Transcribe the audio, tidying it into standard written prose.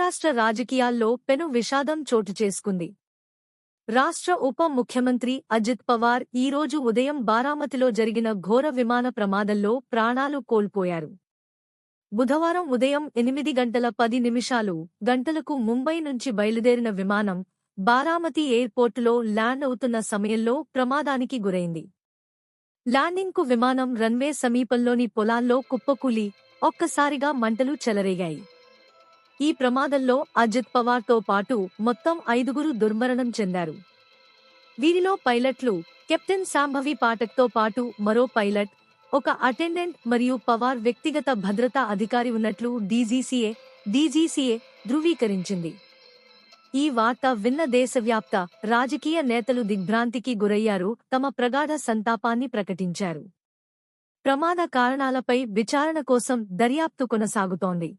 మహారాష్ట్ర రాజకీయాల్లో పెను విషాదం చోటుచేసుకుంది. రాష్ట్ర ఉప ముఖ్యమంత్రి అజిత్ పవార్ ఈరోజు ఉదయం బారామతిలో జరిగిన ఘోర విమాన ప్రమాదంలో ప్రాణాలు కోల్పోయారు. బుధవారం ఉదయం 8:10 గంటలకు ముంబై నుంచి బయలుదేరిన విమానం బారామతి ఎయిర్పోర్టులో ల్యాండ్ అవుతున్న సమయంలో ప్రమాదానికి గురైంది. ల్యాండింగ్కు విమానం రన్వే సమీపంలోని పొలాల్లో కుప్పకూలి ఒక్కసారిగా మంటలు చెలరేగాయి. ఈ ప్రమాదంలో అజిత్ పవార్తో పాటు మొత్తం 5గురు దుర్మరణం చెందారు. వీరిలో పైలట్లు కెప్టెన్ శాంభవి పాఠక్తో పాటు మరో పైలట్, ఒక అటెండెంట్ మరియు పవార్ వ్యక్తిగత భద్రతా అధికారి ఉన్నట్లు డీజీసీఏ ధృవీకరించింది. ఈ వార్త విన్న దేశవ్యాప్త రాజకీయ నేతలు దిగ్భ్రాంతికి గురయ్యారు, తమ ప్రగాఢ సంతాపాన్ని ప్రకటించారు. ప్రమాద కారణాలపై విచారణ కోసం దర్యాప్తు కొనసాగుతోంది.